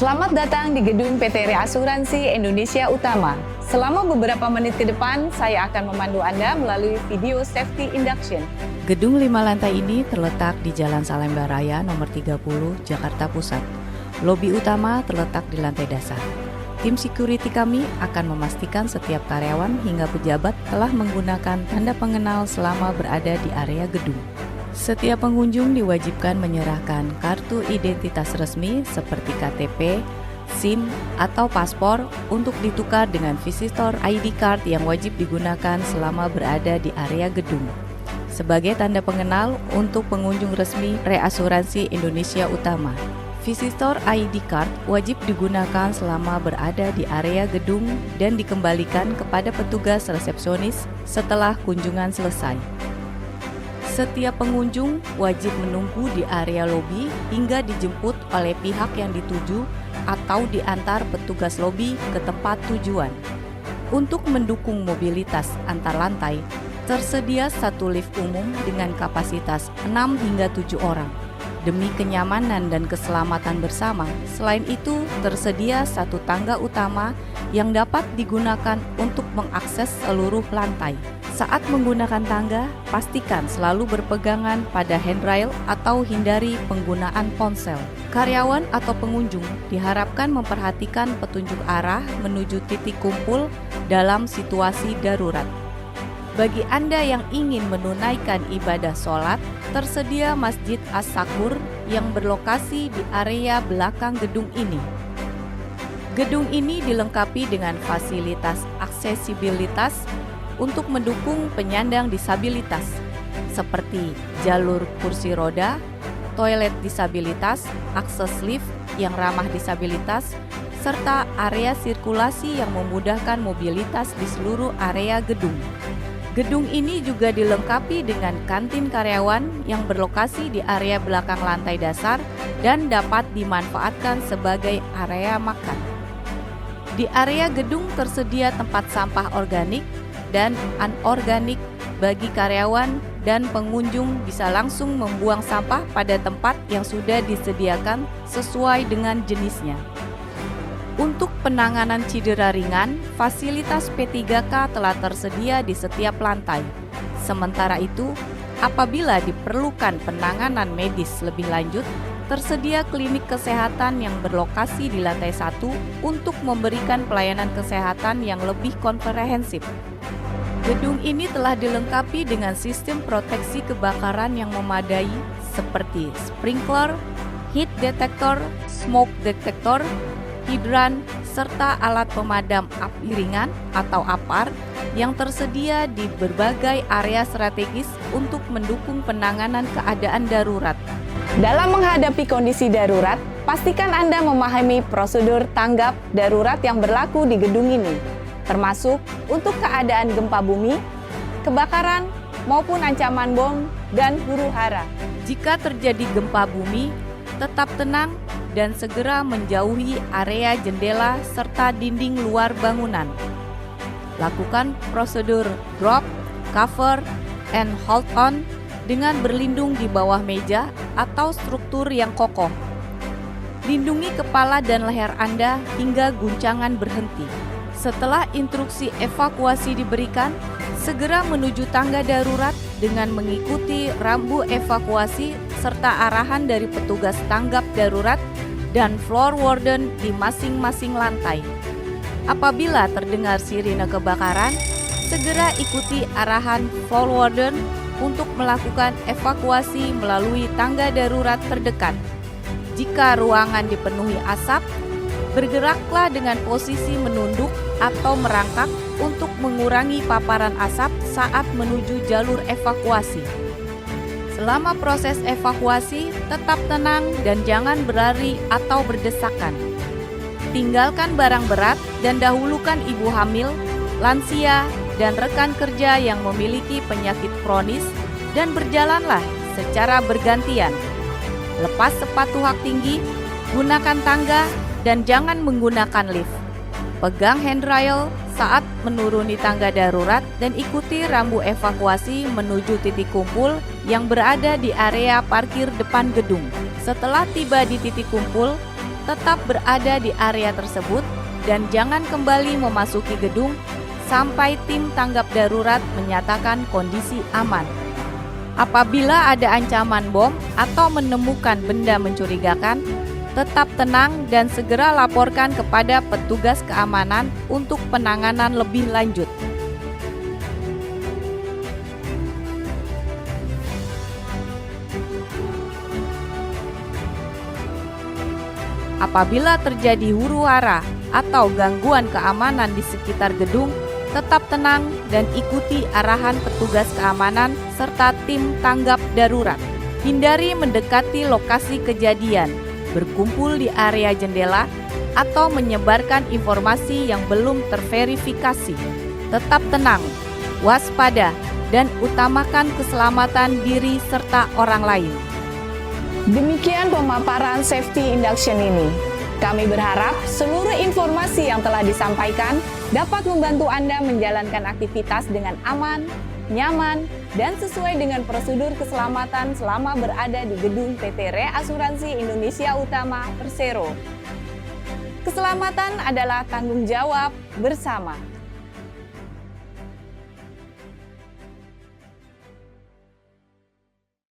Selamat datang di gedung PT Reasuransi Indonesia Utama. Selama beberapa menit ke depan, saya akan memandu Anda melalui video safety induction. Gedung 5 lantai ini terletak di Jalan Salemba Raya nomor 30, Jakarta Pusat. Lobi utama terletak di lantai dasar. Tim security kami akan memastikan setiap karyawan hingga pejabat telah menggunakan tanda pengenal selama berada di area gedung. Setiap pengunjung diwajibkan menyerahkan kartu identitas resmi seperti KTP, SIM, atau paspor untuk ditukar dengan visitor ID card yang wajib digunakan selama berada di area gedung. Sebagai tanda pengenal untuk pengunjung resmi Reasuransi Indonesia Utama, visitor ID card wajib digunakan selama berada di area gedung dan dikembalikan kepada petugas resepsionis setelah kunjungan selesai. Setiap pengunjung wajib menunggu di area lobi hingga dijemput oleh pihak yang dituju atau diantar petugas lobi ke tempat tujuan. Untuk mendukung mobilitas antar lantai, tersedia satu lift umum dengan kapasitas 6 hingga 7 orang. Demi kenyamanan dan keselamatan bersama, selain itu tersedia satu tangga utama yang dapat digunakan untuk mengakses seluruh lantai. Saat menggunakan tangga, pastikan selalu berpegangan pada handrail atau hindari penggunaan ponsel. Karyawan atau pengunjung diharapkan memperhatikan petunjuk arah menuju titik kumpul dalam situasi darurat. Bagi Anda yang ingin menunaikan ibadah sholat, tersedia Masjid As-Sakur yang berlokasi di area belakang gedung ini. Gedung ini dilengkapi dengan fasilitas aksesibilitas untuk mendukung penyandang disabilitas, seperti jalur kursi roda, toilet disabilitas, akses lift yang ramah disabilitas, serta area sirkulasi yang memudahkan mobilitas di seluruh area gedung. Gedung ini juga dilengkapi dengan kantin karyawan yang berlokasi di area belakang lantai dasar dan dapat dimanfaatkan sebagai area makan. Di area gedung tersedia tempat sampah organik dan anorganik bagi karyawan dan pengunjung bisa langsung membuang sampah pada tempat yang sudah disediakan sesuai dengan jenisnya. Untuk penanganan cedera ringan, fasilitas P3K telah tersedia di setiap lantai. Sementara itu, apabila diperlukan penanganan medis lebih lanjut, tersedia klinik kesehatan yang berlokasi di lantai 1 untuk memberikan pelayanan kesehatan yang lebih komprehensif. Gedung ini telah dilengkapi dengan sistem proteksi kebakaran yang memadai seperti sprinkler, heat detector, smoke detector, hidran, serta alat pemadam api ringan atau APAR yang tersedia di berbagai area strategis untuk mendukung penanganan keadaan darurat. Dalam menghadapi kondisi darurat, pastikan Anda memahami prosedur tanggap darurat yang berlaku di gedung ini, termasuk untuk keadaan gempa bumi, kebakaran, maupun ancaman bom dan huru-hara. Jika terjadi gempa bumi, tetap tenang dan segera menjauhi area jendela serta dinding luar bangunan. Lakukan prosedur drop, cover, and hold on dengan berlindung di bawah meja atau struktur yang kokoh. Lindungi kepala dan leher Anda hingga guncangan berhenti. Setelah instruksi evakuasi diberikan, segera menuju tangga darurat dengan mengikuti rambu evakuasi serta arahan dari petugas tanggap darurat dan floor warden di masing-masing lantai. Apabila terdengar sirine kebakaran, segera ikuti arahan floor warden untuk melakukan evakuasi melalui tangga darurat terdekat. Jika ruangan dipenuhi asap, bergeraklah dengan posisi menunduk atau merangkak untuk mengurangi paparan asap saat menuju jalur evakuasi. Selama proses evakuasi, tetap tenang dan jangan berlari atau berdesakan. Tinggalkan barang berat dan dahulukan ibu hamil, lansia, dan rekan kerja yang memiliki penyakit kronis dan berjalanlah secara bergantian. Lepas sepatu hak tinggi, gunakan tangga, dan jangan menggunakan lift. Pegang handrail saat menuruni tangga darurat dan ikuti rambu evakuasi menuju titik kumpul yang berada di area parkir depan gedung. Setelah tiba di titik kumpul, tetap berada di area tersebut dan jangan kembali memasuki gedung sampai tim tanggap darurat menyatakan kondisi aman. Apabila ada ancaman bom atau menemukan benda mencurigakan, tetap tenang dan segera laporkan kepada petugas keamanan untuk penanganan lebih lanjut. Apabila terjadi huru-hara atau gangguan keamanan di sekitar gedung, tetap tenang dan ikuti arahan petugas keamanan serta tim tanggap darurat. Hindari mendekati lokasi kejadian, berkumpul di area jendela, atau menyebarkan informasi yang belum terverifikasi. Tetap tenang, waspada, dan utamakan keselamatan diri serta orang lain. Demikian pemaparan safety induction ini. Kami berharap seluruh informasi yang telah disampaikan dapat membantu Anda menjalankan aktivitas dengan aman, nyaman, dan sesuai dengan prosedur keselamatan selama berada di gedung PT Reasuransi Indonesia Utama Persero. Keselamatan adalah tanggung jawab bersama.